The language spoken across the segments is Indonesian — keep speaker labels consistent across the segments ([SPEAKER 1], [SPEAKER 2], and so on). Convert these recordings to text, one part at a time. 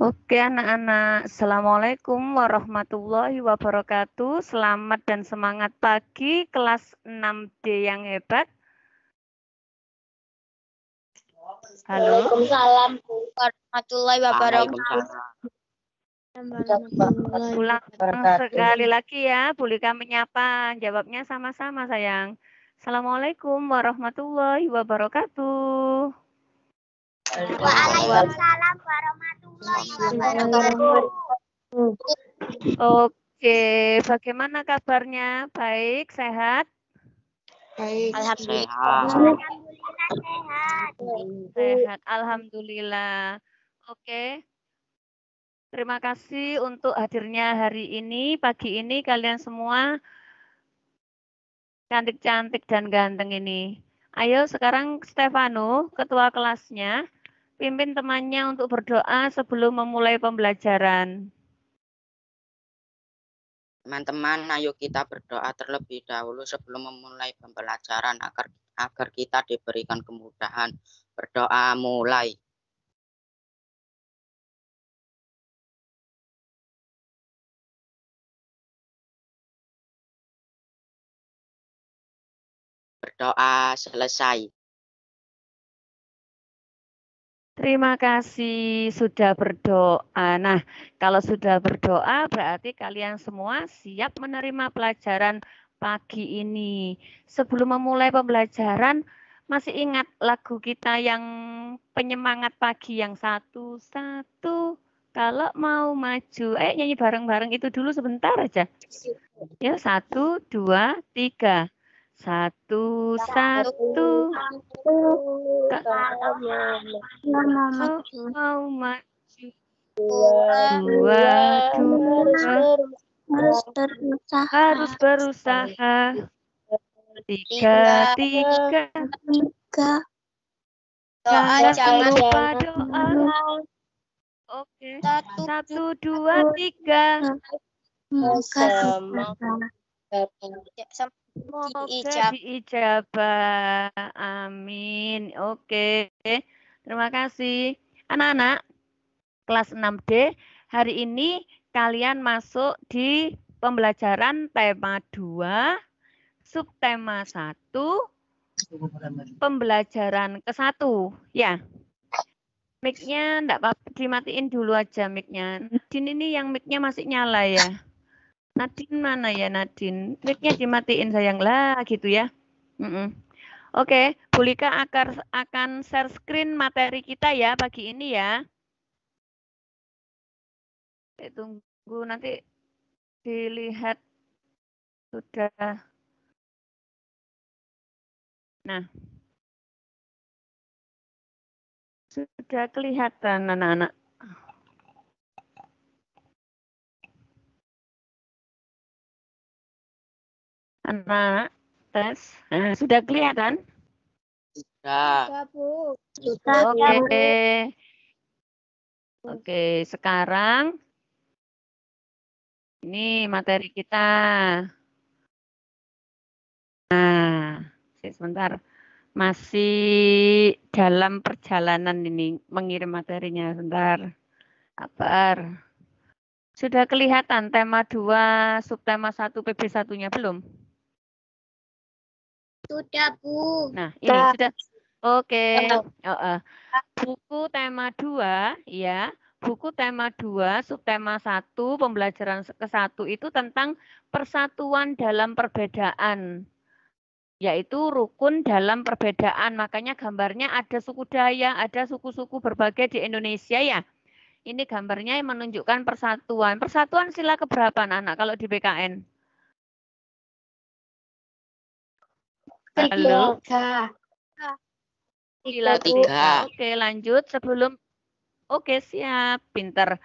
[SPEAKER 1] Oke anak-anak, Assalamualaikum warahmatullahi wabarakatuh. Selamat dan semangat pagi kelas 6D yang hebat. Halo.
[SPEAKER 2] Waalaikumsalam warahmatullahi wabarakatuh.
[SPEAKER 1] Ulang sekali lagi ya, boleh kami nyapa. Jawabnya sama-sama sayang. Assalamualaikum warahmatullahi wabarakatuh.
[SPEAKER 2] Waalaikumsalam warahmatullahi wabarakatuh.
[SPEAKER 1] Oke, bagaimana kabarnya? Baik, sehat?
[SPEAKER 3] Baik.
[SPEAKER 2] Alhamdulillah sehat.
[SPEAKER 1] Sehat, alhamdulillah. Oke. Terima kasih untuk hadirnya hari ini, pagi ini kalian semua cantik-cantik dan ganteng ini. Ayo sekarang Stefano, ketua kelasnya, pimpin temannya untuk berdoa sebelum memulai pembelajaran.
[SPEAKER 3] Teman-teman, ayo kita berdoa terlebih dahulu sebelum memulai pembelajaran agar kita diberikan kemudahan. Berdoa mulai. Berdoa selesai.
[SPEAKER 1] Terima kasih sudah berdoa. Nah, kalau sudah berdoa berarti kalian semua siap menerima pelajaran pagi ini. Sebelum memulai pembelajaran, masih ingat lagu kita yang penyemangat pagi yang satu-satu. Kalau mau maju, ayo nyanyi bareng-bareng itu dulu sebentar aja. Ya, 1, 2, 3. 1, 1. Mau maju. 2, 2. Harus berusaha. 3, 3. Jangan lupa doa. Oke. 1, 2, 3. Semoga diijabah. Amin. Oke. Terima kasih. Anak-anak, kelas 6D, hari ini kalian masuk di pembelajaran tema 2, subtema 1, pembelajaran ke-1. Ya. Mic-nya enggak apa-apa, dimatiin dulu aja mic-nya. Nadine ini yang mic-nya masih nyala ya. Nadine mana ya Nadine? Mic-nya dimatiin sayang lah gitu ya. Oke, Bulika akan share screen materi kita ya pagi ini ya. Tunggu nanti dilihat sudah. Nah, sudah kelihatan anak-anak. Anak, tes. Nah, sudah kelihatan?
[SPEAKER 3] Sudah.
[SPEAKER 1] Oke, sekarang ini materi kita. Nah, sebentar. Masih dalam perjalanan ini mengirim materinya. Sebentar. Sabar. Sudah kelihatan tema 2, subtema 1, PB1-nya belum?
[SPEAKER 2] Sudah, Bu.
[SPEAKER 1] Nah, ini sudah. Oke. Buku tema 2 ya. Buku tema 2, subtema 1, pembelajaran ke-1 itu tentang persatuan dalam perbedaan. Yaitu rukun dalam perbedaan. Makanya gambarnya ada suku Dayak, ada suku-suku berbagai di Indonesia ya. Ini gambarnya yang menunjukkan persatuan. Persatuan sila keberapa anak kalau di BKN? Halo? Sila 3. Oke, lanjut. Oke, siap. Pinter.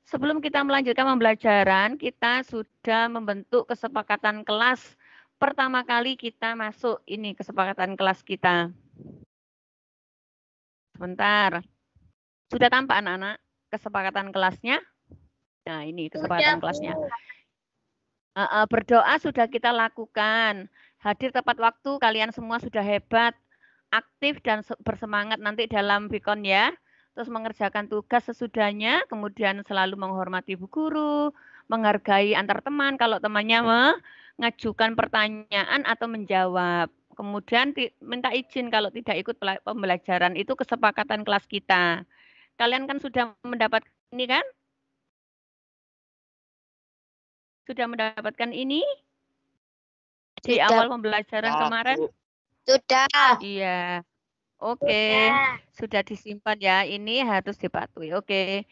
[SPEAKER 1] Sebelum kita melanjutkan pembelajaran, kita sudah membentuk kesepakatan kelas. Pertama kali kita masuk ini kesepakatan kelas kita. Sebentar. Sudah tampak anak-anak kesepakatan kelasnya? Nah, ini kesepakatan kelasnya. Berdoa sudah kita lakukan. Hadir tepat waktu, kalian semua sudah hebat, aktif dan bersemangat nanti dalam Bikon ya. terus mengerjakan tugas sesudahnya, kemudian selalu menghormati bu guru, menghargai antar teman kalau temannya mengajukan pertanyaan atau menjawab. Kemudian minta izin kalau tidak ikut pembelajaran, itu kesepakatan kelas kita. Kalian kan sudah mendapatkan ini kan? Sudah mendapatkan ini di
[SPEAKER 2] Sudah.
[SPEAKER 1] awal pembelajaran
[SPEAKER 3] Ya,
[SPEAKER 1] kemarin?
[SPEAKER 3] Bu.
[SPEAKER 2] Sudah.
[SPEAKER 1] Iya. Oke, sudah disimpan ya. Ini harus dipatuhi. Oke.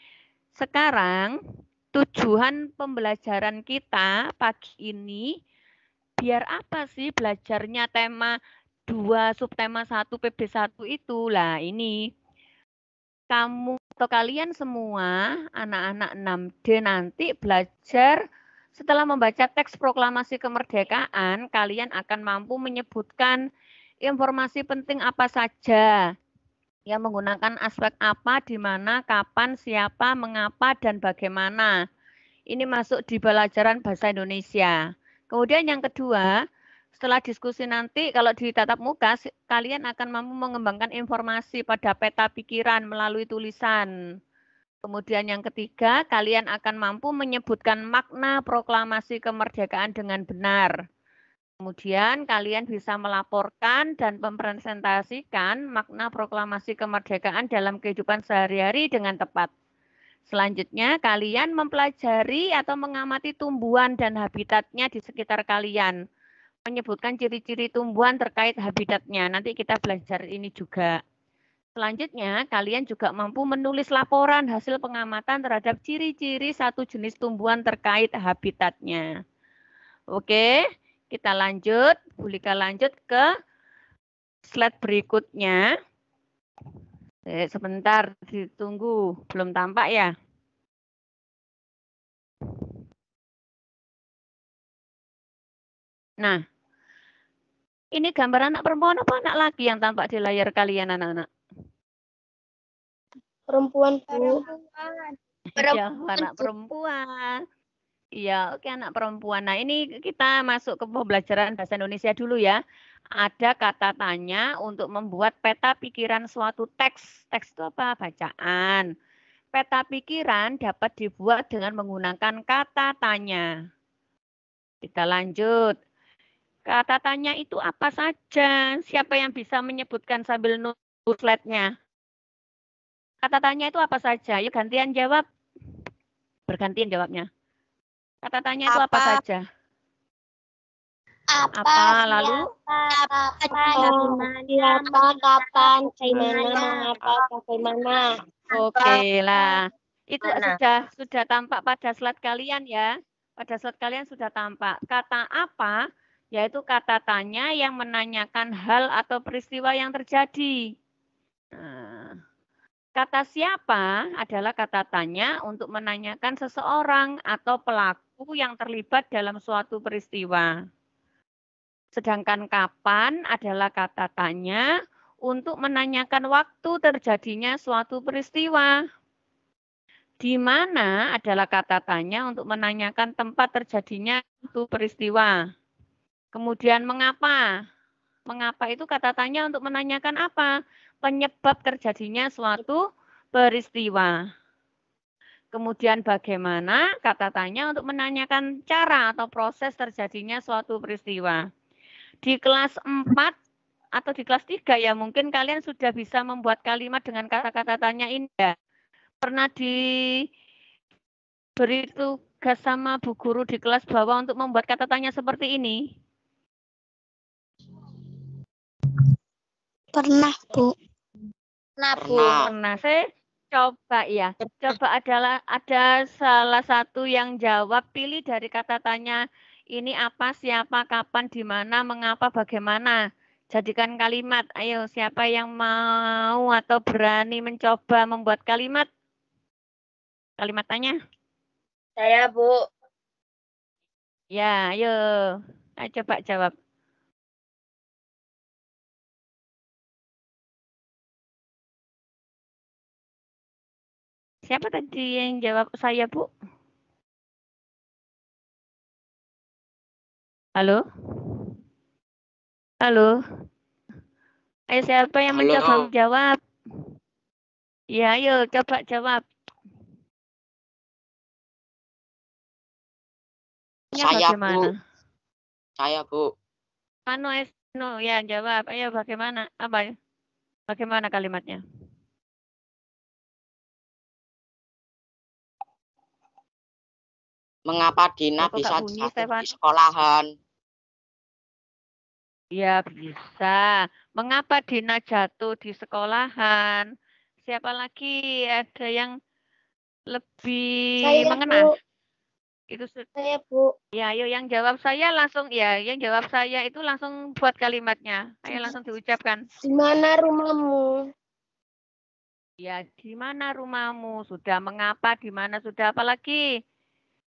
[SPEAKER 1] Sekarang tujuan pembelajaran kita pagi ini biar apa sih belajarnya tema 2 subtema 1 PB1 itu? Lah, ini kamu atau kalian semua anak-anak 6D nanti belajar setelah membaca teks proklamasi kemerdekaan, kalian akan mampu menyebutkan informasi penting apa saja yang menggunakan aspek apa, di mana, kapan, siapa, mengapa, dan bagaimana. Ini masuk di pelajaran bahasa Indonesia. Kemudian yang kedua, setelah diskusi nanti, kalau di tatap muka, kalian akan mampu mengembangkan informasi pada peta pikiran melalui tulisan. Kemudian yang ketiga, kalian akan mampu menyebutkan makna proklamasi kemerdekaan dengan benar. Kemudian kalian bisa melaporkan dan mempresentasikan makna proklamasi kemerdekaan dalam kehidupan sehari-hari dengan tepat. Selanjutnya, kalian mempelajari atau mengamati tumbuhan dan habitatnya di sekitar kalian. Menyebutkan ciri-ciri tumbuhan terkait habitatnya. Nanti kita belajar ini juga. Selanjutnya, kalian juga mampu menulis laporan hasil pengamatan terhadap ciri-ciri satu jenis tumbuhan terkait habitatnya. Oke, kita lanjut. Bu Lika lanjut ke slide berikutnya. Sebentar, ditunggu. Belum tampak ya? Nah, ini gambar anak perempuan apa anak laki yang tampak di layar kalian, anak-anak?
[SPEAKER 2] Perempuan, Bu.
[SPEAKER 1] Iya, anak perempuan. Iya, oke, anak perempuan. Nah, ini kita masuk ke pembelajaran bahasa Indonesia dulu ya. Ada kata tanya untuk membuat peta pikiran suatu teks. Teks itu apa? Bacaan. Peta pikiran dapat dibuat dengan menggunakan kata tanya. Kita lanjut. Kata tanya itu apa saja? Siapa yang bisa menyebutkan sambil nulis slide-nya? Kata tanya itu apa saja? Yuk gantian jawab. Bergantian jawabnya. Kata tanya itu apa saja? Apa, lalu?
[SPEAKER 2] Siapa, kapan, gimana, mengapa, bagaimana.
[SPEAKER 1] Oke lah. Itu sudah tampak pada slide kalian ya. Pada slide kalian sudah tampak. Kata apa? Yaitu kata tanya yang menanyakan hal atau peristiwa yang terjadi. Nah, kata siapa adalah kata tanya untuk menanyakan seseorang atau pelaku yang terlibat dalam suatu peristiwa. Sedangkan kapan adalah kata tanya untuk menanyakan waktu terjadinya suatu peristiwa. Di mana adalah kata tanya untuk menanyakan tempat terjadinya suatu peristiwa. Kemudian mengapa? Mengapa itu kata tanya untuk menanyakan apa? Penyebab terjadinya suatu peristiwa. Kemudian bagaimana? Kata tanya untuk menanyakan cara atau proses terjadinya suatu peristiwa. Di kelas 4 atau di kelas 3 ya mungkin kalian sudah bisa membuat kalimat dengan kata-kata tanya ini ya. Pernah diberi tugas sama bu guru di kelas bawah untuk membuat kata tanya seperti ini?
[SPEAKER 2] Pernah, Bu.
[SPEAKER 1] Pernah. Saya coba ya. Coba ada salah satu yang jawab, pilih dari kata tanya ini apa, siapa, kapan, di mana, mengapa, bagaimana. Jadikan kalimat. Ayo, siapa yang mau atau berani mencoba membuat kalimat? Kalimat tanya.
[SPEAKER 2] Saya, Bu.
[SPEAKER 1] Ya, ayo. Ayo coba jawab. Siapa tadi yang jawab saya, Bu? Halo? Halo? Ayo siapa yang mencoba menjawab? Ya, ayo coba jawab.
[SPEAKER 3] Saya, Bu.
[SPEAKER 1] Bagaimana?
[SPEAKER 3] Saya, Bu.
[SPEAKER 1] No, ya jawab. Ayo bagaimana? Apa? Bagaimana kalimatnya?
[SPEAKER 3] Mengapa Dina
[SPEAKER 1] Kok
[SPEAKER 3] bisa
[SPEAKER 1] bunyi,
[SPEAKER 3] jatuh
[SPEAKER 1] Stefan?
[SPEAKER 3] di sekolahan?
[SPEAKER 1] Ya bisa. Mengapa Dina jatuh di sekolahan? Siapa lagi? Ada yang lebih
[SPEAKER 2] Saya,
[SPEAKER 1] mengena?
[SPEAKER 2] Bu.
[SPEAKER 1] Itu
[SPEAKER 2] Saya, Bu.
[SPEAKER 1] ya, ayo yang jawab saya langsung ya, yang jawab saya itu langsung buat kalimatnya. Ayo langsung diucapkan.
[SPEAKER 2] Di mana rumahmu?
[SPEAKER 1] Ya, di mana rumahmu? Sudah mengapa? Di mana sudah? Apa lagi?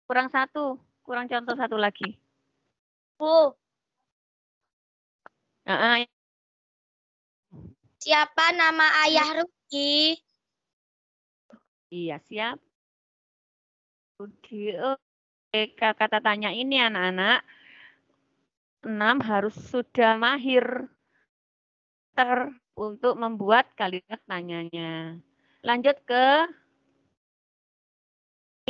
[SPEAKER 1] Kurang satu, kurang contoh satu lagi.
[SPEAKER 2] Bu. Siapa nama ayah Ruki?
[SPEAKER 1] Iya, siap. Rudi, kata tanya ini anak-anak 6 harus sudah mahir untuk membuat kalimat tanyanya. Lanjut ke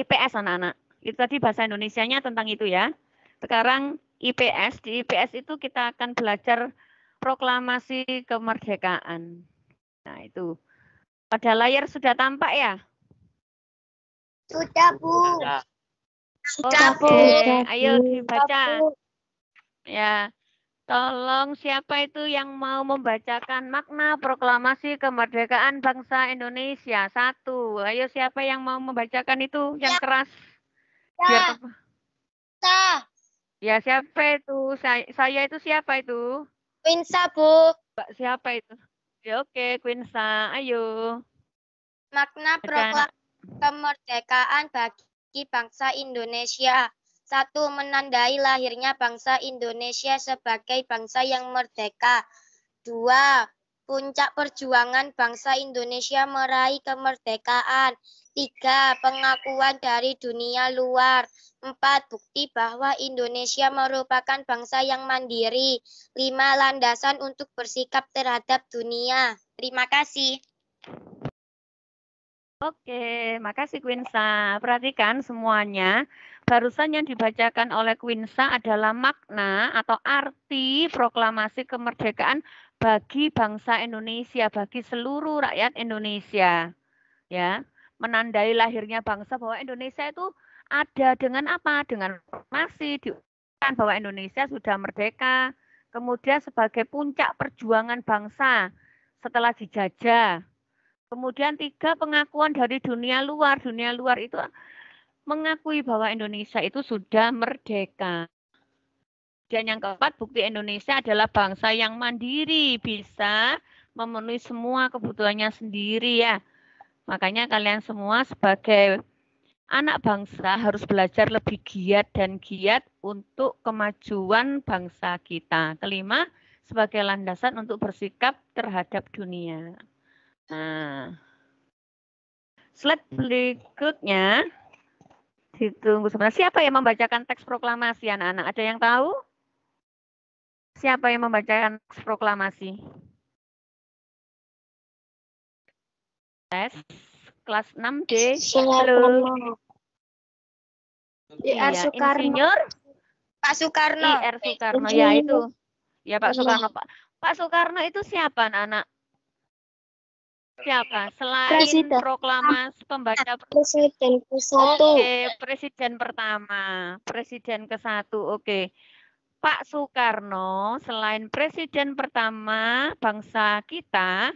[SPEAKER 1] IPS anak-anak. Itu tadi bahasa Indonesianya tentang itu ya. Sekarang IPS, di IPS itu kita akan belajar proklamasi kemerdekaan. Nah, itu. Pada layar sudah tampak ya?
[SPEAKER 2] Sudah, Bu.
[SPEAKER 3] Sudah.
[SPEAKER 1] Oke, ayo dibaca.
[SPEAKER 2] Bu.
[SPEAKER 1] Ya, tolong siapa itu yang mau membacakan makna proklamasi kemerdekaan bangsa Indonesia? 1. Ayo siapa yang mau membacakan itu? Yang keras. Biar ya siapa itu? Saya itu siapa itu?
[SPEAKER 2] Winsa, Bu.
[SPEAKER 1] Mbak siapa itu? Ya, oke, Quinsa, ayo.
[SPEAKER 2] Makna proklamasi kemerdekaan bagi bangsa Indonesia. 1. Menandai lahirnya bangsa Indonesia sebagai bangsa yang merdeka. 2. Puncak perjuangan bangsa Indonesia meraih kemerdekaan. 3. Pengakuan dari dunia luar. 4. Bukti bahwa Indonesia merupakan bangsa yang mandiri. 5. Landasan untuk bersikap terhadap dunia. Terima kasih.
[SPEAKER 1] Oke, makasih Quinsa. Perhatikan semuanya. Barusan yang dibacakan oleh Quinsa adalah makna atau arti proklamasi kemerdekaan bagi bangsa Indonesia, bagi seluruh rakyat Indonesia. Ya, menandai lahirnya bangsa bahwa Indonesia itu ada dengan apa? Dengan proklamasi diucapkan bahwa Indonesia sudah merdeka. Kemudian sebagai puncak perjuangan bangsa setelah dijajah. Kemudian 3, pengakuan dari dunia luar. Dunia luar itu mengakui bahwa Indonesia itu sudah merdeka. Dan yang keempat, bukti Indonesia adalah bangsa yang mandiri, bisa memenuhi semua kebutuhannya sendiri ya. Makanya kalian semua sebagai anak bangsa harus belajar lebih giat dan giat untuk kemajuan bangsa kita. Kelima, sebagai landasan untuk bersikap terhadap dunia. Nah, slide berikutnya, ditunggu sebentar. Siapa yang membacakan teks proklamasi anak-anak? Ada yang tahu? Siapa yang membacakan teks proklamasi? Tes kelas 6D. Halo.
[SPEAKER 2] Iya,
[SPEAKER 1] Insinyur
[SPEAKER 2] Pak Soekarno.
[SPEAKER 1] I.R. Soekarno, ya itu. Ya Pak Soekarno. Pak Soekarno itu siapa anak-anak? Siapa? Selain
[SPEAKER 2] Presiden.
[SPEAKER 1] proklamasi pembaca
[SPEAKER 2] Presiden ke-1.
[SPEAKER 1] Oke, presiden pertama, presiden ke-1. Oke. Pak Soekarno selain presiden pertama bangsa kita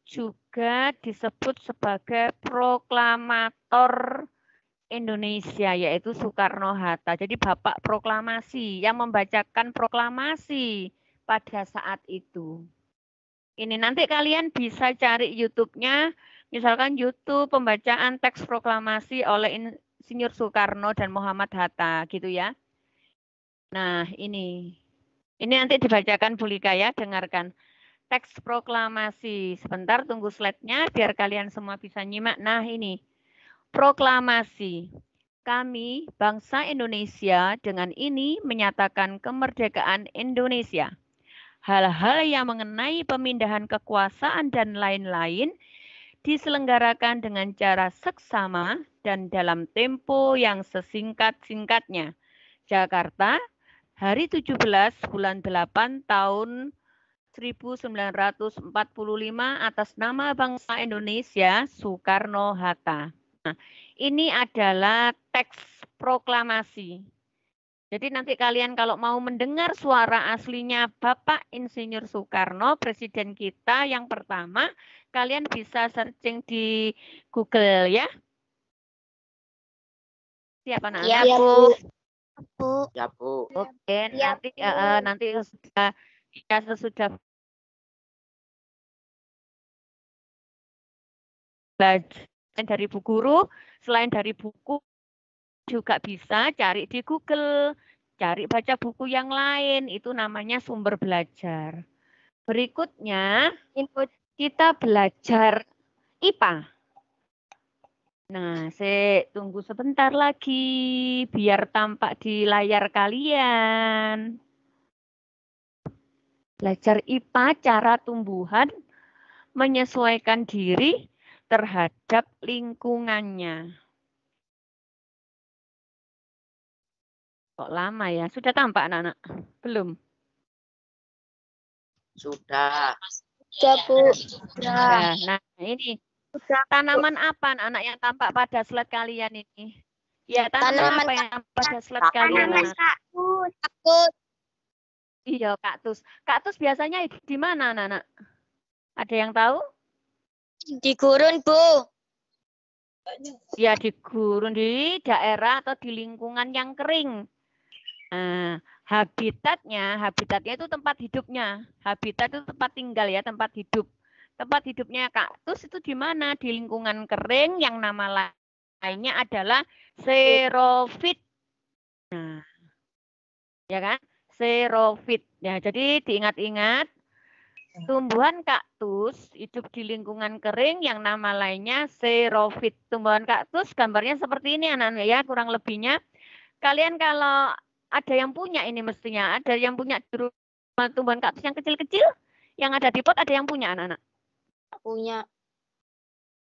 [SPEAKER 1] juga disebut sebagai proklamator Indonesia, yaitu Soekarno-Hatta. Jadi Bapak proklamasi yang membacakan proklamasi pada saat itu. Ini nanti kalian bisa cari YouTube-nya, misalkan YouTube pembacaan teks proklamasi oleh Insinyur Soekarno dan Muhammad Hatta, gitu ya. Nah, ini nanti dibacakan Bu Lika ya, dengarkan. Teks proklamasi. Sebentar, tunggu slide-nya biar kalian semua bisa nyimak. Nah, ini. Proklamasi. Kami, bangsa Indonesia, dengan ini menyatakan kemerdekaan Indonesia. Hal-hal yang mengenai pemindahan kekuasaan dan lain-lain diselenggarakan dengan cara seksama dan dalam tempo yang sesingkat-singkatnya. Jakarta, hari 17 bulan 8 tahun 1945 atas nama bangsa Indonesia Soekarno-Hatta. Nah, ini adalah teks proklamasi. Jadi nanti kalian kalau mau mendengar suara aslinya Bapak Insinyur Soekarno, Presiden kita yang pertama, kalian bisa searching di Google ya. Siapa anak-anak?
[SPEAKER 2] Iya, Bu. Bu.
[SPEAKER 3] Ya, Bu.
[SPEAKER 1] Oke,
[SPEAKER 2] Iya,
[SPEAKER 1] nanti sesudah belajar dari Bu Guru, selain dari buku juga bisa cari di Google, cari baca buku yang lain, itu namanya sumber belajar. Berikutnya, kita belajar IPA. Nah, saya tunggu sebentar lagi, biar tampak di layar kalian. Belajar IPA, cara tumbuhan menyesuaikan diri terhadap lingkungannya. Kok lama ya? Sudah tampak anak-anak? Belum?
[SPEAKER 3] Sudah.
[SPEAKER 2] Sudah, Bu.
[SPEAKER 1] Sudah. Nah, ini tanaman apa anak-anak yang tampak pada slide kalian ini? Ya, tanaman apa yang tampak pada slide kalian?
[SPEAKER 2] Kaktus.
[SPEAKER 1] Iya, kaktus. Kaktus biasanya di mana anak-anak? Ada yang tahu?
[SPEAKER 2] Di gurun, Bu.
[SPEAKER 1] Ya, di gurun, di daerah atau di lingkungan yang kering. Nah, habitatnya itu tempat hidupnya. Habitat itu tempat tinggal ya, tempat hidup. Tempat hidupnya kaktus itu di mana? Di lingkungan kering yang nama lainnya adalah xerofit. Nah, ya kan? Xerofit. Ya, jadi diingat-ingat, tumbuhan kaktus hidup di lingkungan kering yang nama lainnya xerofit. Tumbuhan kaktus gambarnya seperti ini anak-anak ya, kurang lebihnya. Kalian kalau ada yang punya ini mestinya, ada yang punya di rumah tumbuhan kaktus yang kecil-kecil, yang ada di pot ada yang punya anak-anak?
[SPEAKER 2] Punya.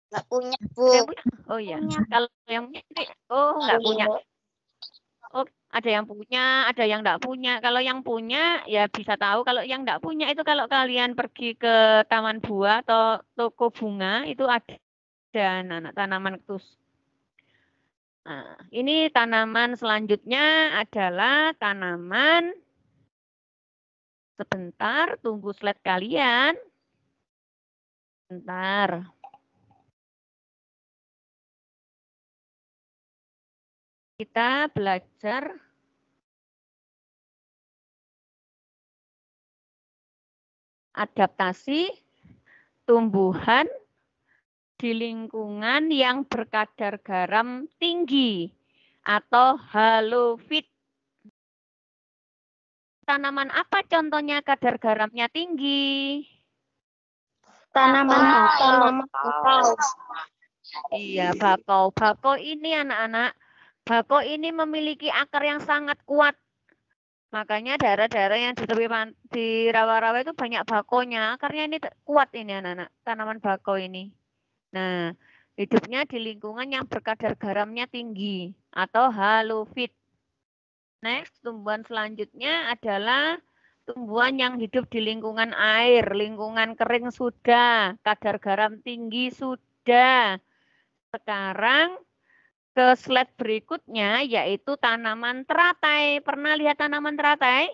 [SPEAKER 2] Nggak punya, Bu.
[SPEAKER 1] Ada yang punya? Oh iya. Kalau yang punya, nggak punya. Oh, ada yang punya, ada yang nggak punya. Kalau yang punya ya bisa tahu. Kalau yang nggak punya itu kalau kalian pergi ke taman buah atau toko bunga itu ada anak-anak tanaman kaktus. Nah, ini tanaman selanjutnya adalah tanaman. Sebentar, tunggu slide kalian. Sebentar. Kita belajar adaptasi tumbuhan di lingkungan yang berkadar garam tinggi atau halofit. Tanaman apa contohnya kadar garamnya tinggi?
[SPEAKER 2] Tanaman bakau.
[SPEAKER 1] Iya, bakau. Bakau ini anak-anak, bakau ini memiliki akar yang sangat kuat. Makanya daerah-daerah yang di rawa-rawa itu banyak bakonya. Akarnya ini kuat ini anak-anak, tanaman bakau ini. Nah, hidupnya di lingkungan yang berkadar garamnya tinggi atau halofit. Next, tumbuhan selanjutnya adalah tumbuhan yang hidup di lingkungan air, lingkungan kering sudah, kadar garam tinggi sudah. Sekarang ke slide berikutnya yaitu tanaman teratai. Pernah lihat tanaman teratai?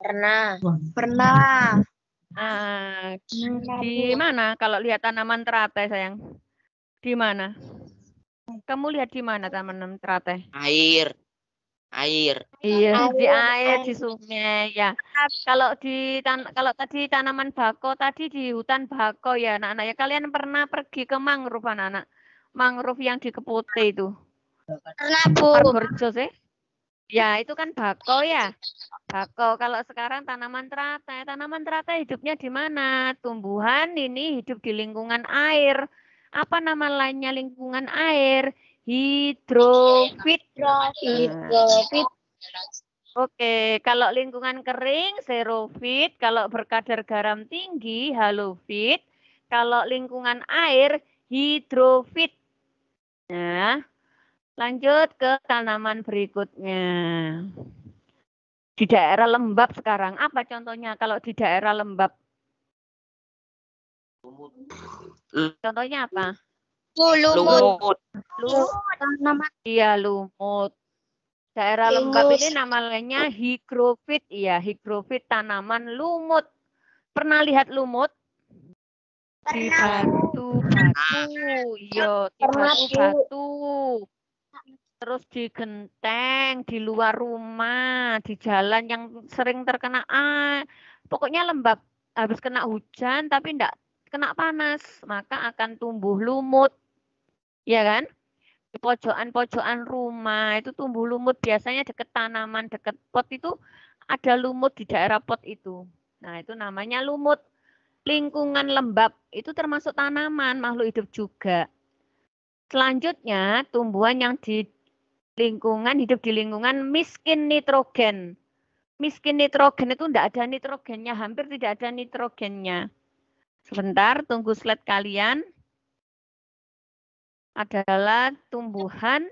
[SPEAKER 2] Pernah.
[SPEAKER 1] Di mana kalau lihat tanaman teratai sayang? Di mana? Kamu lihat di mana tanaman teratai?
[SPEAKER 3] Air.
[SPEAKER 1] Iya, di air, di sungai ya. Kalau tadi tanaman bako tadi di hutan bako ya anak-anak ya. Kalian pernah pergi ke mangrove anak-anak? Mangrove yang di Keputih itu.
[SPEAKER 2] Pernah, Bu.
[SPEAKER 1] Arborjo sih. Ya, itu kan bako ya. Bako. Kalau sekarang tanaman teratai. Tanaman teratai hidupnya di mana? Tumbuhan ini hidup di lingkungan air. Apa nama lainnya lingkungan air? Hidrofit.
[SPEAKER 2] Hidrofit.
[SPEAKER 1] Oke, kalau lingkungan kering, xerofit. Kalau berkadar garam tinggi, halofit. Kalau lingkungan air, hidrofit. Nah, lanjut ke tanaman berikutnya. Di daerah lembab sekarang, apa contohnya kalau di daerah lembab? Contohnya apa?
[SPEAKER 2] Lumut.
[SPEAKER 1] Lumut. Iya, lumut. Daerah lembab ini namanya higrofit. Iya, higrofit tanaman lumut. Pernah lihat lumut? Di batu-batu. Iya, di batu-batu. Terus di genteng, di luar rumah, di jalan yang sering terkena pokoknya lembab. Habis kena hujan tapi enggak kena panas, maka akan tumbuh lumut. Ya kan? Di pojokan-pojokan rumah itu tumbuh lumut, biasanya dekat tanaman, dekat pot itu ada lumut di daerah pot itu. Nah, itu namanya lumut. Lingkungan lembab itu termasuk tanaman, makhluk hidup juga. Selanjutnya, tumbuhan yang di lingkungan, hidup di lingkungan miskin nitrogen. Miskin nitrogen itu tidak ada nitrogennya, hampir tidak ada nitrogennya. Sebentar, tunggu slide kalian. Adalah tumbuhan,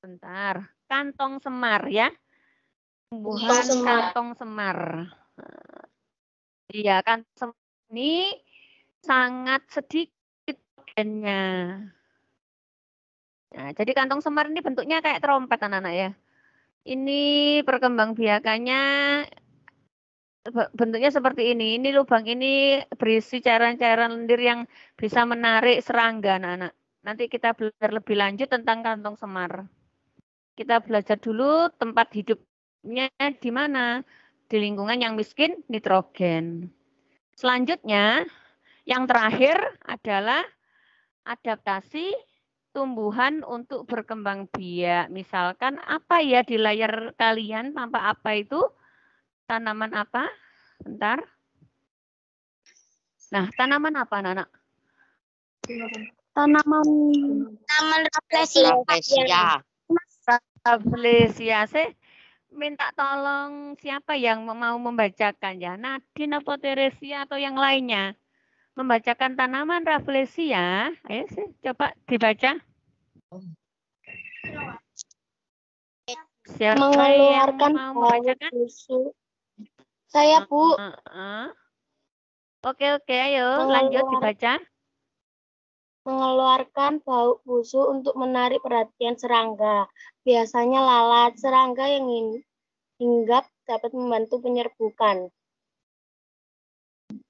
[SPEAKER 1] sebentar, kantong semar ya. Tumbuhan kantong semar. Iya, kantong semar ini sangat sedikit nitrogennya. Nah, jadi kantong semar ini bentuknya kayak trompet anak-anak ya. Ini perkembangbiakannya bentuknya seperti ini. Ini lubang ini berisi cairan-cairan lendir yang bisa menarik serangga anak-anak. Nanti kita belajar lebih lanjut tentang kantong semar. Kita belajar dulu tempat hidupnya di mana. Di lingkungan yang miskin nitrogen. Selanjutnya, yang terakhir adalah adaptasi tumbuhan untuk berkembang biak. Misalkan apa ya di layar kalian, tampak apa itu? Tanaman apa? Bentar. Nah, tanaman apa, anak-anak?
[SPEAKER 2] Tanaman
[SPEAKER 3] Rafflesia.
[SPEAKER 1] Rafflesia. Saya minta tolong siapa yang mau membacakan ya? Nadine atau Teresia atau yang lainnya? Membacakan tanaman Rafflesia. Ayo sih, coba dibaca. Siapa
[SPEAKER 2] mengeluarkan
[SPEAKER 1] yang mau membacakan?
[SPEAKER 2] busuk. Saya, Bu.
[SPEAKER 1] Oke, ayo lanjut dibaca.
[SPEAKER 2] Mengeluarkan bau busuk untuk menarik perhatian serangga. Biasanya lalat. Serangga yang hinggap dapat membantu penyerbukan.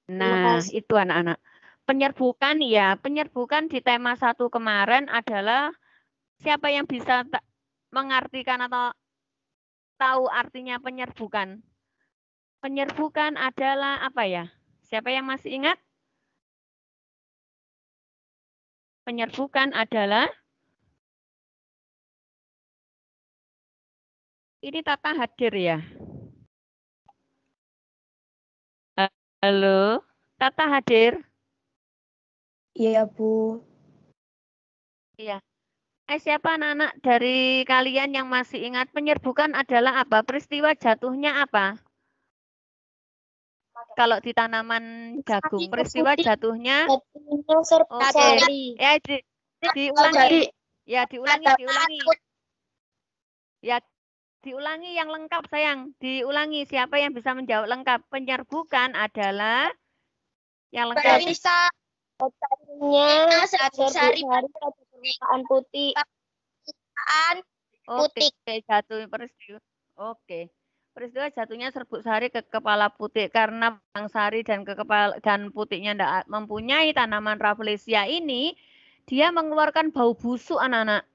[SPEAKER 1] Nah, itu anak-anak. Penyerbukan ya, penyerbukan di tema 1 kemarin adalah siapa yang bisa mengartikan atau tahu artinya penyerbukan? Penyerbukan adalah apa ya? Siapa yang masih ingat? Penyerbukan adalah ini Tata hadir ya. Halo, Tata hadir?
[SPEAKER 2] Iya, Bu.
[SPEAKER 1] Iya. Siapa anak-anak dari kalian yang masih ingat penyerbukan adalah apa? Peristiwa jatuhnya apa? Kalau di tanaman jagung, peristiwa jatuhnya ya diulangi. Ya, diulangi. Ya, diulangi yang lengkap, sayang. Diulangi siapa yang bisa menjawab lengkap. Penyerbukan adalah yang lengkap.
[SPEAKER 2] Permukaan putih.
[SPEAKER 1] Oke, jatuh peristiwa. Oke. Peristiwa jatuhnya serbuk sari ke kepala putih karena bang sari dan dan putihnya tidak mempunyai tanaman Rafflesia ini, dia mengeluarkan bau busuk anak-anak.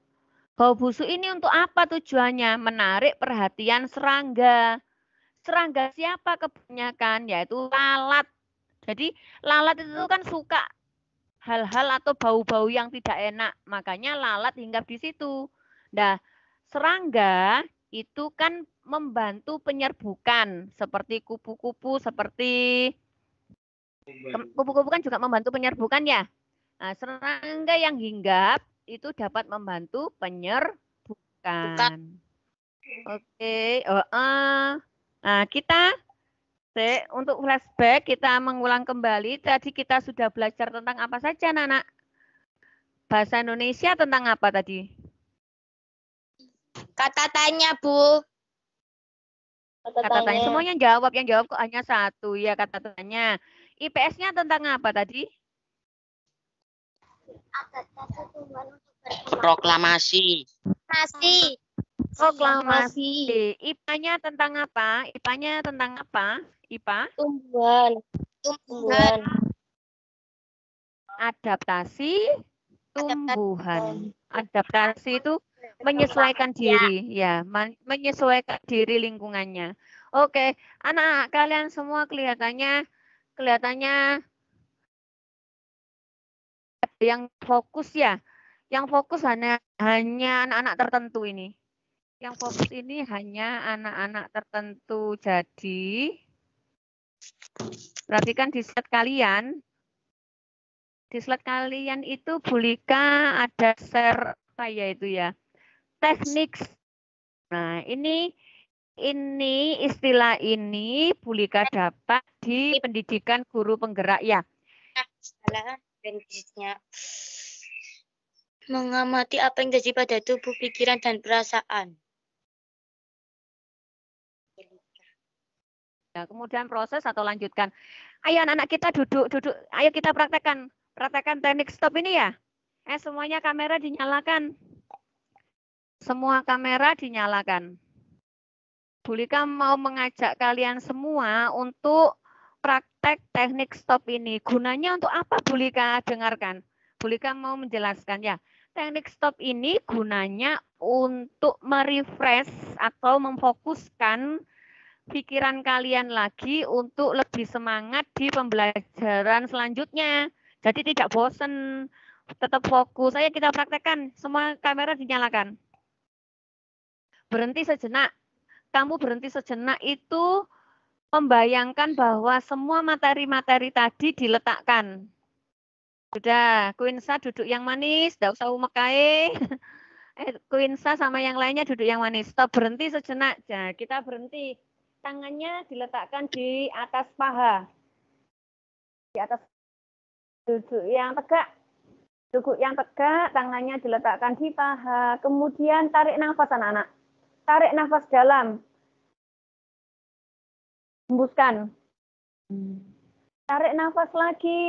[SPEAKER 1] Bau busuk ini untuk apa tujuannya? Menarik perhatian serangga. Serangga siapa kebanyakan? Yaitu lalat. Jadi lalat itu kan suka hal-hal atau bau-bau yang tidak enak. Makanya lalat hinggap di situ. Nah, serangga itu kan membantu penyerbukan seperti kupu-kupu, seperti kupu-kupu kan juga membantu penyerbukan ya. Nah, serangga yang hinggap itu dapat membantu penyerbukan. Oke, nah kita Untuk flashback kita mengulang kembali. Tadi kita sudah belajar tentang apa saja, anak-anak? Bahasa Indonesia tentang apa tadi?
[SPEAKER 4] Kata tanya, Bu.
[SPEAKER 1] Kata tanya. Semuanya jawab. Yang jawab kok hanya satu. Ya, kata tanya. IPS-nya tentang apa tadi?
[SPEAKER 3] Proklamasi.
[SPEAKER 1] Proklamasi. IPA-nya tentang apa? IPA-nya tentang apa? IPA?
[SPEAKER 2] Tumbuhan.
[SPEAKER 1] Adaptasi tumbuhan. Adaptasi itu menyesuaikan diri, ya, menyesuaikan diri lingkungannya. Oke, anak kalian semua kelihatannya yang fokus ya. Yang fokus hanya anak-anak tertentu ini. Yang fokus ini hanya anak-anak tertentu. Jadi perhatikan di slide kalian. Di slide kalian itu Bulika ada share apa ya itu ya? Teknik. Nah, ini istilah ini Bulika dapat di pendidikan guru penggerak ya.
[SPEAKER 4] Salah bentuknya. Mengamati apa yang terjadi pada tubuh, pikiran, dan perasaan.
[SPEAKER 1] Nah, kemudian proses atau lanjutkan. Ayo anak-anak kita duduk. Ayo kita praktekkan teknik stop ini ya. Semuanya kamera dinyalakan. Semua kamera dinyalakan. Bulika mau mengajak kalian semua untuk praktek teknik stop ini. Gunanya untuk apa Bulika? Dengarkan. Bulika mau menjelaskan ya. Teknik stop ini gunanya untuk merefresh atau memfokuskan pikiran kalian lagi untuk lebih semangat di pembelajaran selanjutnya. Jadi tidak bosan, tetap fokus. Ayo kita praktekkan. Semua kamera dinyalakan. Berhenti sejenak. Kamu berhenti sejenak itu membayangkan bahwa semua materi-materi tadi diletakkan. Sudah, Quinsa duduk yang manis, tidak usah umekae. Quinsa sama yang lainnya duduk yang manis. Stop, berhenti sejenak. Nah, kita berhenti. Tangannya diletakkan di atas paha. Di atas duduk yang tegak. Duduk yang tegak, tangannya diletakkan di paha. Kemudian tarik nafas anak-anak. Tarik nafas dalam. Hembuskan. Tarik nafas lagi.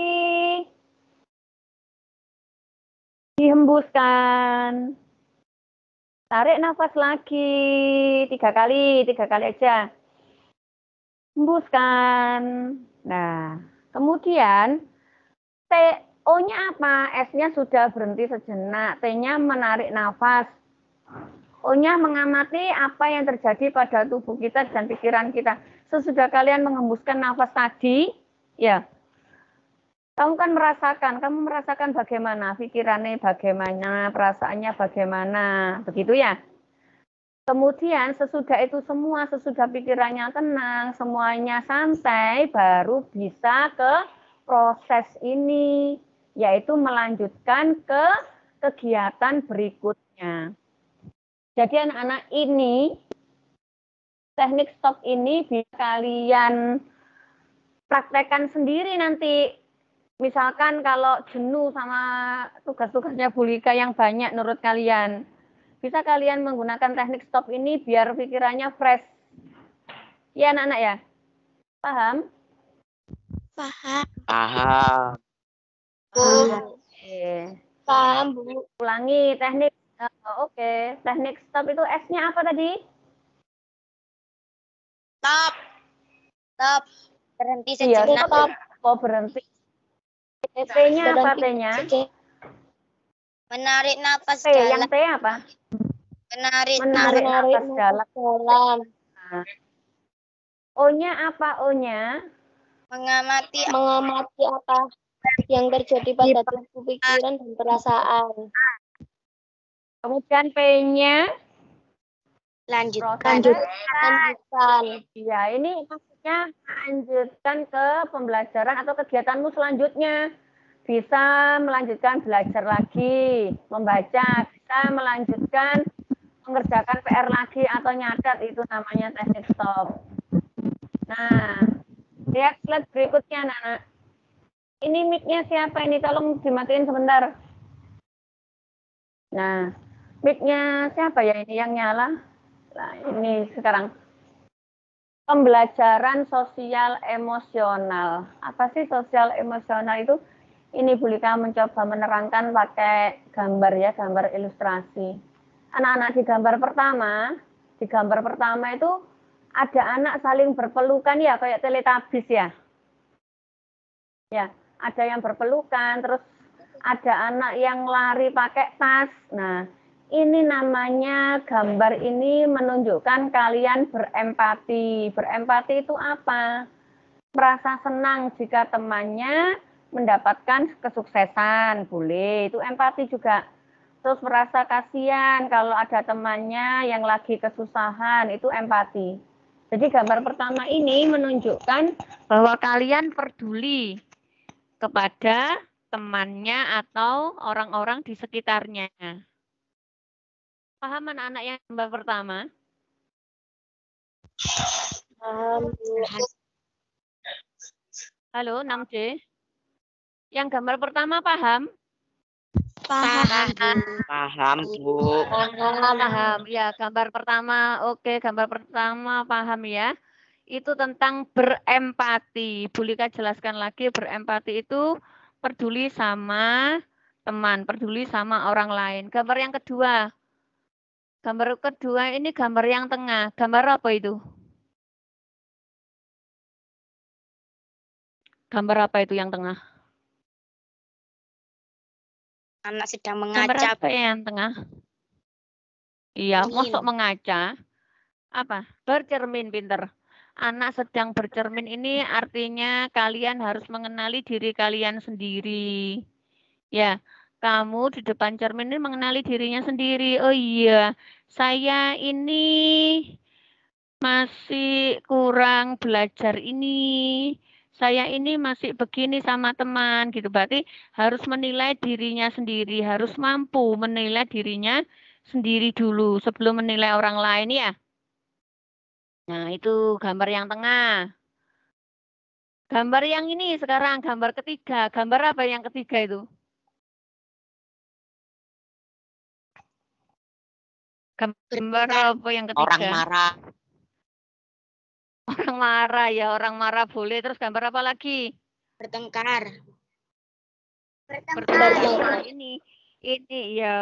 [SPEAKER 1] Dihembuskan. Tarik nafas lagi. 3 kali aja. Hembuskan. Nah, kemudian O-nya apa? S-nya sudah berhenti sejenak. T-nya menarik nafas. O-nya mengamati apa yang terjadi pada tubuh kita dan pikiran kita. Sesudah kalian menghembuskan nafas tadi, ya, kamu merasakan bagaimana pikirannya, bagaimana perasaannya, bagaimana, begitu ya. Kemudian sesudah itu semua, sesudah pikirannya tenang, semuanya santai, baru bisa ke proses ini, yaitu melanjutkan ke kegiatan berikutnya. Jadi anak-anak ini, teknik stop ini bisa kalian praktekkan sendiri nanti. Misalkan kalau jenuh sama tugas-tugasnya Bulika yang banyak menurut kalian, bisa kalian menggunakan teknik stop ini biar pikirannya fresh. Ya anak-anak ya? Paham?
[SPEAKER 3] Paham.
[SPEAKER 2] Paham, Bu.
[SPEAKER 1] Ulangi teknik. Oke. Teknik stop itu S-nya apa tadi?
[SPEAKER 4] Stop. Berhenti
[SPEAKER 1] Iya,
[SPEAKER 4] sejenak.
[SPEAKER 1] stop. Oh, berhenti. T-nya apa T-nya?
[SPEAKER 4] Menarik nafas
[SPEAKER 1] T, yang
[SPEAKER 4] dalam.
[SPEAKER 1] T apa?
[SPEAKER 4] Menarik
[SPEAKER 1] nafas dalam.
[SPEAKER 2] Nah,
[SPEAKER 1] O-nya apa O-nya?
[SPEAKER 4] Mengamati
[SPEAKER 2] apa yang terjadi pada tubuh, pikiran, dan perasaan.
[SPEAKER 1] Kemudian P-nya?
[SPEAKER 4] lanjutkan.
[SPEAKER 1] Ya, ini maksudnya lanjutkan ke pembelajaran atau kegiatanmu selanjutnya. Bisa melanjutkan belajar lagi, membaca, bisa melanjutkan mengerjakan PR lagi atau nyatet, itu namanya teknik stop. Nah, Lihat slide berikutnya, anak-anak. Ini mic-nya siapa ini? Tolong dimatiin sebentar. Nah, mic-nya siapa ya ini yang nyala? Nah, ini sekarang. Pembelajaran sosial emosional. Apa sih sosial emosional itu? Ini Bu Lika mencoba menerangkan pakai gambar ya, gambar ilustrasi. Anak-anak di gambar pertama itu ada anak saling berpelukan ya, kayak Teletubbies ya. Ya, ada yang berpelukan, terus ada anak yang lari pakai tas. Nah, ini namanya gambar ini menunjukkan kalian berempati. Berempati itu apa? Merasa senang jika temannya mendapatkan kesuksesan, boleh. Itu empati juga. Terus merasa kasihan kalau ada temannya yang lagi kesusahan, itu empati. Jadi gambar pertama ini menunjukkan bahwa kalian peduli kepada temannya atau orang-orang di sekitarnya. Paham anak-anak yang gambar pertama? Halo, 6C. Yang gambar pertama paham?
[SPEAKER 4] Paham, Bu.
[SPEAKER 3] Paham, Bu.
[SPEAKER 1] Paham. Ya, gambar pertama. Oke, gambar pertama paham ya. Itu tentang berempati. Bu Lika jelaskan lagi, berempati itu peduli sama teman, peduli sama orang lain. Gambar yang kedua. Gambar kedua ini gambar yang tengah. Gambar apa itu? Gambar apa itu yang tengah?
[SPEAKER 4] Anak sedang
[SPEAKER 1] Gambar
[SPEAKER 4] mengaca.
[SPEAKER 1] apa yang tengah? Iya, mosok mengaca. Apa? Bercermin, pinter. Anak sedang bercermin ini artinya kalian harus mengenali diri kalian sendiri. Ya, kamu di depan cermin ini mengenali dirinya sendiri. Oh iya, saya ini masih kurang belajar ini. Saya ini masih begini sama teman gitu. Berarti harus menilai dirinya sendiri, harus mampu menilai dirinya sendiri dulu sebelum menilai orang lain ya. Nah, itu gambar yang tengah. Gambar yang ini sekarang, gambar ketiga. Gambar apa yang ketiga itu? Gambar apa yang ketiga?
[SPEAKER 3] Orang marah.
[SPEAKER 1] Orang marah ya, orang marah boleh. Terus gambar apa lagi?
[SPEAKER 4] Bertengkar.
[SPEAKER 1] Bertengkar. Ini ya.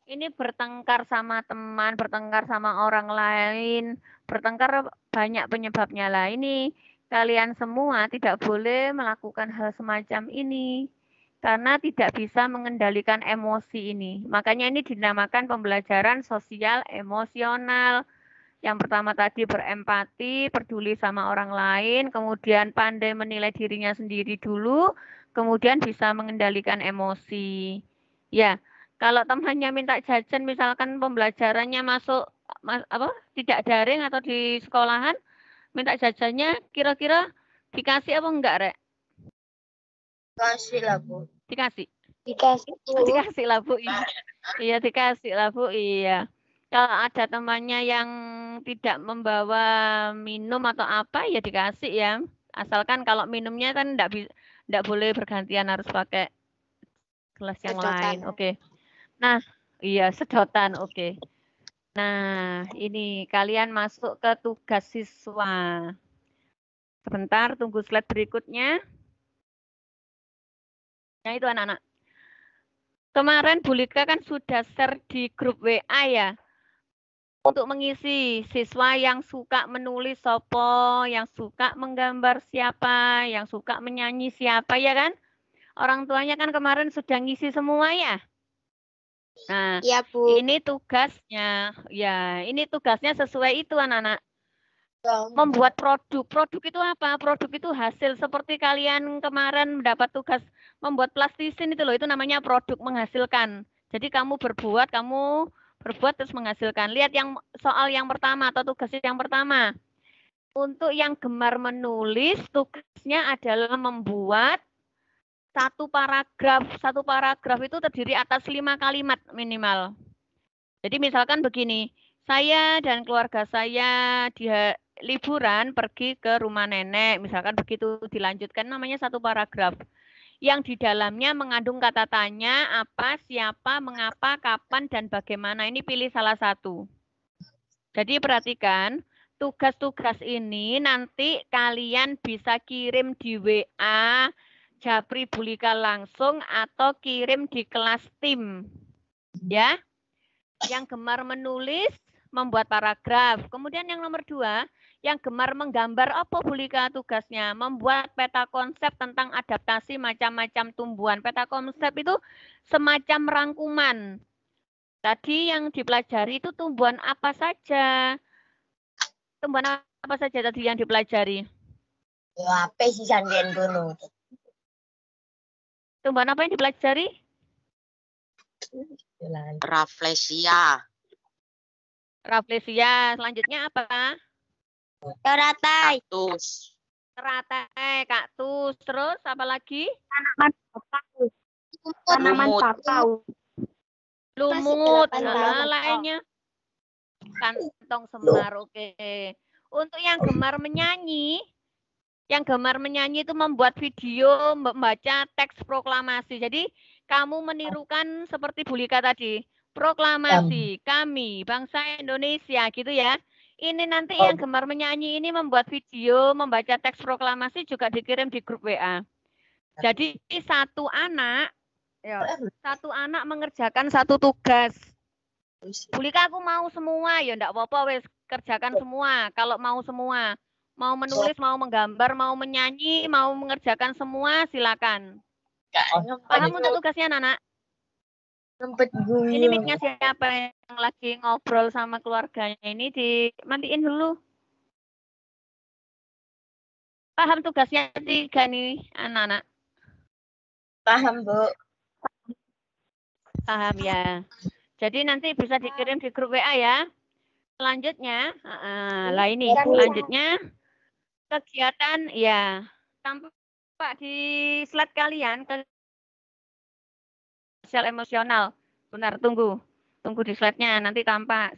[SPEAKER 1] Ini bertengkar sama teman, bertengkar sama orang lain. Bertengkar banyak penyebabnya lah. Ini kalian semua tidak boleh melakukan hal semacam ini. Karena tidak bisa mengendalikan emosi ini. Makanya ini dinamakan pembelajaran sosial emosional. Yang pertama tadi berempati, peduli sama orang lain, kemudian pandai menilai dirinya sendiri dulu, kemudian bisa mengendalikan emosi. Ya, kalau temannya minta jajan, misalkan pembelajarannya masuk tidak daring atau di sekolahan, minta jajannya kira-kira dikasih apa enggak, Rek?
[SPEAKER 4] Kasih lah, Bu.
[SPEAKER 1] Dikasih.
[SPEAKER 2] Dikasih
[SPEAKER 1] lah, Bu. Iya, dikasih lah, Bu. Iya. Kalau ada temannya yang tidak membawa minum atau apa, ya dikasih ya. Asalkan kalau minumnya kan enggak boleh bergantian, harus pakai gelas yang lain. Oke. Nah, iya, sedotan. Oke. Nah, ini kalian masuk ke tugas siswa. Sebentar, tunggu slide berikutnya. Nah, itu anak-anak. Kemarin Bu Lika kan sudah share di grup WA ya. Untuk mengisi siswa yang suka menulis sopo, yang suka menggambar siapa, yang suka menyanyi siapa ya kan? Orang tuanya kan kemarin sudah ngisi semua ya. Nah,
[SPEAKER 4] ya, Bu.
[SPEAKER 1] Ini tugasnya. Ya, ini tugasnya sesuai itu anak-anak. Membuat produk. Produk itu apa? Produk itu hasil seperti kalian kemarin mendapat tugas membuat plastisin itu loh, itu namanya produk menghasilkan. Jadi kamu berbuat terus menghasilkan. Lihat yang soal yang pertama atau tugas yang pertama. Untuk yang gemar menulis, tugasnya adalah membuat satu paragraf. Satu paragraf itu terdiri atas 5 kalimat minimal. Jadi misalkan begini, saya dan keluarga saya liburan pergi ke rumah nenek, misalkan begitu dilanjutkan namanya satu paragraf. Yang di dalamnya mengandung kata tanya, apa, siapa, mengapa, kapan, dan bagaimana. Ini pilih salah satu. Jadi perhatikan, tugas-tugas ini nanti kalian bisa kirim di WA, Japri Bulika langsung, atau kirim di kelas tim. Ya, yang gemar menulis, membuat paragraf. Kemudian yang nomor 2, yang gemar menggambar, apa Bulika tugasnya? Membuat peta konsep tentang adaptasi macam-macam tumbuhan. Peta konsep itu semacam rangkuman. Tadi yang dipelajari itu tumbuhan apa saja? Tumbuhan apa saja tadi yang dipelajari?
[SPEAKER 5] Apa sih sandian gunung?
[SPEAKER 1] Tumbuhan apa yang dipelajari?
[SPEAKER 3] Rafflesia.
[SPEAKER 1] Rafflesia. Selanjutnya apa?
[SPEAKER 4] Teratai.
[SPEAKER 3] Kaktus.
[SPEAKER 1] Teratai, kaktus. Terus apa lagi?
[SPEAKER 2] Tanaman
[SPEAKER 3] Lumut.
[SPEAKER 2] bakau.
[SPEAKER 1] Lumut.
[SPEAKER 2] Masih 8
[SPEAKER 1] Nah,
[SPEAKER 2] tahun.
[SPEAKER 1] lainnya. Kantong semar. Oke. Untuk yang gemar menyanyi, itu membuat video, membaca teks proklamasi. Jadi kamu menirukan seperti Bulika tadi. Proklamasi kami bangsa Indonesia gitu ya. Ini nanti yang gemar menyanyi ini membuat video, membaca teks proklamasi juga dikirim di grup WA. Jadi satu anak mengerjakan satu tugas. Bulika aku mau semua, ya enggak apa-apa wes kerjakan semua. Kalau mau semua, mau menulis, mau menggambar, mau menyanyi, mau mengerjakan semua silakan. Paham untuk tugasnya anak-anak? Ini mic-nya siapa yang lagi ngobrol sama keluarganya ini dimatiin dulu. Paham tugasnya 3 nih anak-anak?
[SPEAKER 5] Paham, Bu.
[SPEAKER 1] Paham ya. Jadi nanti bisa dikirim di grup WA ya. Selanjutnya, lah ini selanjutnya kegiatan ya tampak di slide kalian sosial emosional. Benar, tunggu di slide-nya nanti tampak.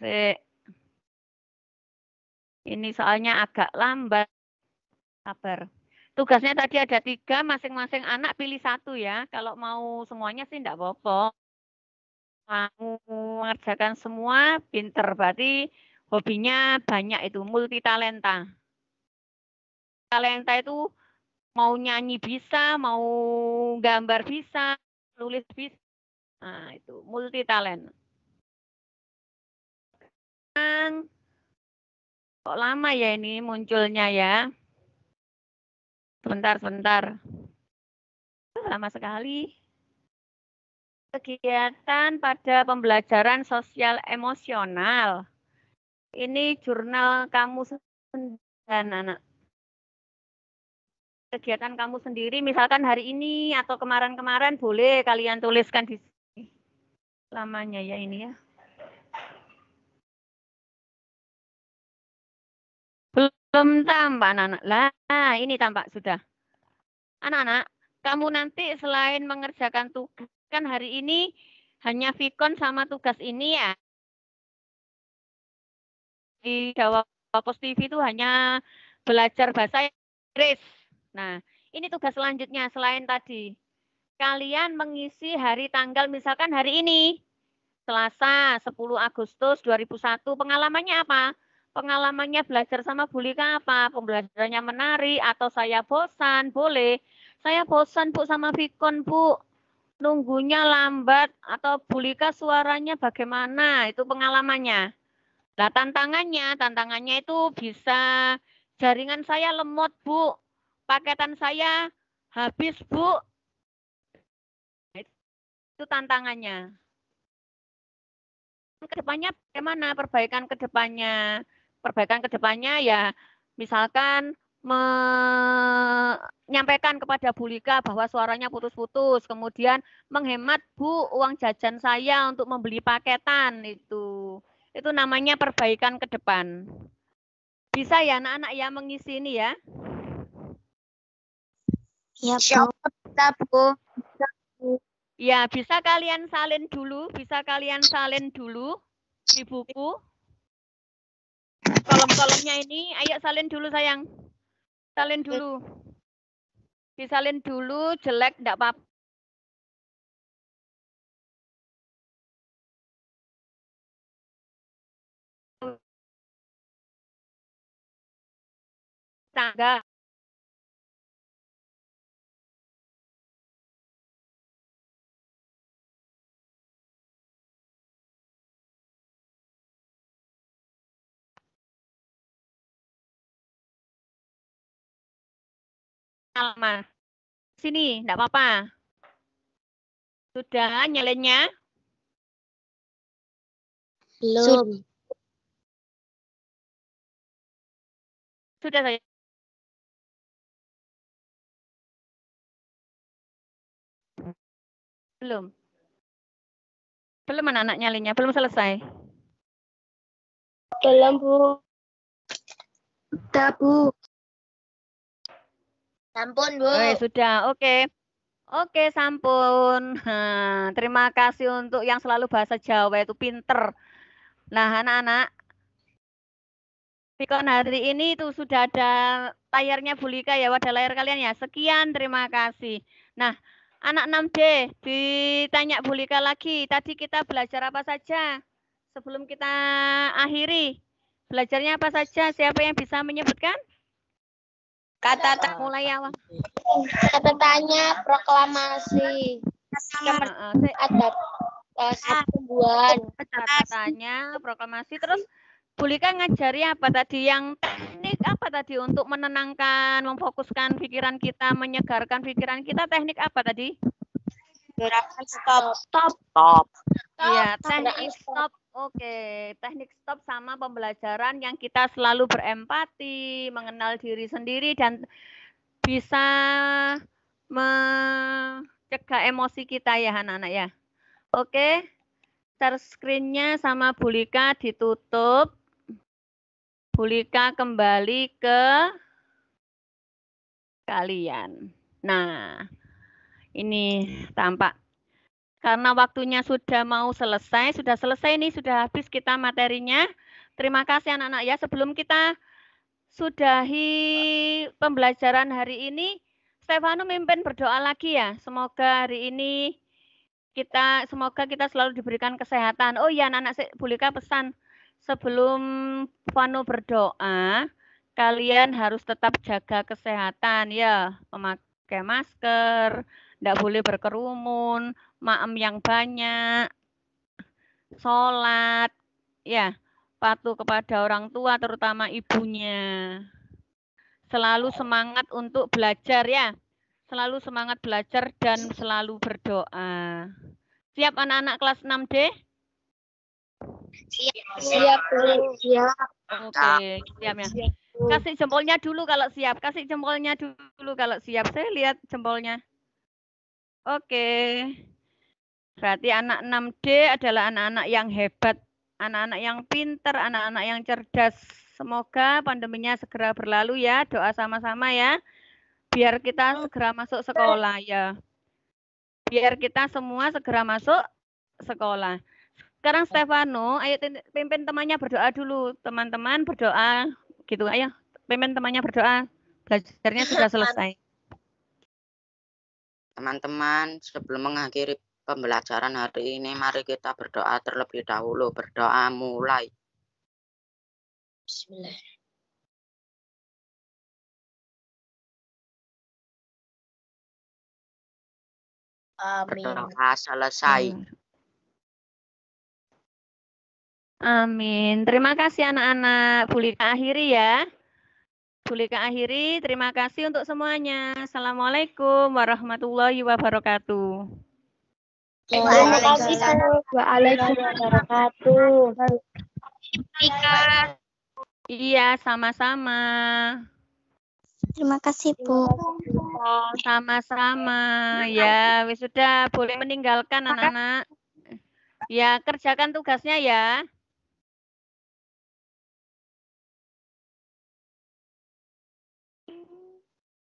[SPEAKER 1] Ini soalnya agak lambat. Sabar. Tugasnya tadi ada 3, masing-masing anak pilih 1 ya. Kalau mau semuanya sih enggak apa-apa. Mau mengerjakan semua, pinter. Berarti hobinya banyak itu, multitalenta. Talenta itu mau nyanyi bisa, mau gambar bisa, nulis bisa. Nah, itu multitalent. Kok lama ya ini munculnya ya? Sebentar. Lama sekali. Kegiatan pada pembelajaran sosial emosional. Ini jurnal kamu sendiri, anak. Kegiatan kamu sendiri, misalkan hari ini atau kemarin-kemarin boleh kalian tuliskan di sini. Lamanya ya ini ya. Belum tampak anak-anak. Lah, ini tampak sudah. Anak-anak, kamu nanti selain mengerjakan tugas, kan hari ini hanya Vicon sama tugas ini ya. Di Jawa Pos TV itu hanya belajar bahasa Inggris. Nah, ini tugas selanjutnya selain tadi. Kalian mengisi hari tanggal, misalkan hari ini, Selasa 10 Agustus 2001. Pengalamannya apa? Pengalamannya belajar sama Bulika apa? Pembelajarannya menari atau saya bosan? Boleh. Saya bosan, Bu, sama Vicon, Bu. Nunggunya lambat atau Bulika suaranya bagaimana? Itu pengalamannya. Nah, tantangannya itu bisa jaringan saya lemot, Bu. Paketan saya habis, Bu. Itu tantangannya. Kedepannya bagaimana perbaikan kedepannya? Perbaikan kedepannya ya misalkan menyampaikan kepada Bulika bahwa suaranya putus-putus, kemudian menghemat Bu uang jajan saya untuk membeli paketan itu namanya perbaikan ke depan. Bisa ya anak-anak ya mengisi ini ya?
[SPEAKER 4] Ya, Bu.
[SPEAKER 1] Ya, bisa kalian salin dulu di buku. kolom-kolomnya ini, ayo salin dulu sayang. Salin dulu. Disalin dulu, jelek enggak apa-apa. Tangga. Halaman. Sini, enggak apa-apa. Sudah nyalinnya?
[SPEAKER 2] Belum.
[SPEAKER 1] Sudah saya. Belum. Belum anak-anak nyalinnya, belum selesai.
[SPEAKER 2] Belum, Bu. Udah, Bu.
[SPEAKER 5] Sampun, Bu.
[SPEAKER 1] Sudah, oke. Oke, sampun. Terima kasih untuk yang selalu bahasa Jawa itu pinter. Nah, anak-anak, Pikon hari ini itu sudah ada layarnya Bu Lika ya, wadah layar kalian ya. Sekian, terima kasih. Nah, anak 6D, ditanya Bu Lika lagi. Tadi kita belajar apa saja? Sebelum kita akhiri, belajarnya apa saja? Siapa yang bisa menyebutkan?
[SPEAKER 4] Kata
[SPEAKER 1] Mulai awal.
[SPEAKER 2] Kata tanya, proklamasi. Ada pertumbuhan.
[SPEAKER 1] Katanya proklamasi, terus Bu Lika ngajari apa tadi, yang teknik apa tadi untuk menenangkan, memfokuskan pikiran kita, menyegarkan pikiran kita, teknik apa tadi?
[SPEAKER 4] gerakan stop.
[SPEAKER 5] Stop.
[SPEAKER 1] Iya, teknik stop. Oke, teknik stop sama pembelajaran yang kita selalu berempati, mengenal diri sendiri dan bisa mencegah emosi kita ya anak-anak ya. Oke, share screen-nya sama Bu Lika ditutup. Bu Lika kembali ke kalian. Nah, ini tampak. Karena waktunya sudah mau selesai, sudah selesai nih, sudah habis kita materinya. Terima kasih anak-anak ya. Sebelum kita sudahi pembelajaran hari ini, Stefano mimpin berdoa lagi ya. Semoga hari ini semoga kita selalu diberikan kesehatan. Oh iya, anak-anak, Bu Lika pesan, sebelum Vano berdoa, kalian harus tetap jaga kesehatan ya, memakai masker, tidak boleh berkerumun, maem yang banyak, sholat, ya, patuh kepada orang tua, terutama ibunya. Selalu semangat untuk belajar ya, selalu semangat belajar dan selalu berdoa. Siap anak-anak kelas 6D?
[SPEAKER 2] Siap, Bu. Siap.
[SPEAKER 1] Oke, siap ya. Kasih jempolnya dulu kalau siap. Kasih jempolnya dulu kalau siap. Saya lihat jempolnya. Oke. Berarti anak 6D adalah anak-anak yang hebat, anak-anak yang pintar, anak-anak yang cerdas. Semoga pandeminya segera berlalu ya. Doa sama-sama ya. Biar kita segera masuk sekolah ya. Biar kita semua segera masuk sekolah. Sekarang Stefano, ayo pimpin temannya berdoa dulu. Teman-teman berdoa. Gitu, ayo. Pimpin temannya berdoa. Belajarnya sudah selesai.
[SPEAKER 3] Teman-teman, sebelum mengakhiri pembelajaran hari ini, mari kita berdoa terlebih dahulu. Berdoa mulai.
[SPEAKER 5] Bismillah. Amin.
[SPEAKER 3] Berdoa selesai.
[SPEAKER 1] Amin. Terima kasih anak-anak. Bu Lika akhiri ya. Bu Lika akhiri. Terima kasih untuk semuanya. Assalamualaikum warahmatullahi wabarakatuh.
[SPEAKER 2] Waalaikumsalam wabarakatuh.
[SPEAKER 1] Iya, sama-sama.
[SPEAKER 6] Terima kasih, Bu.
[SPEAKER 1] Sama-sama. Ya, wis sudah boleh meninggalkan anak-anak. Ya, kerjakan tugasnya ya.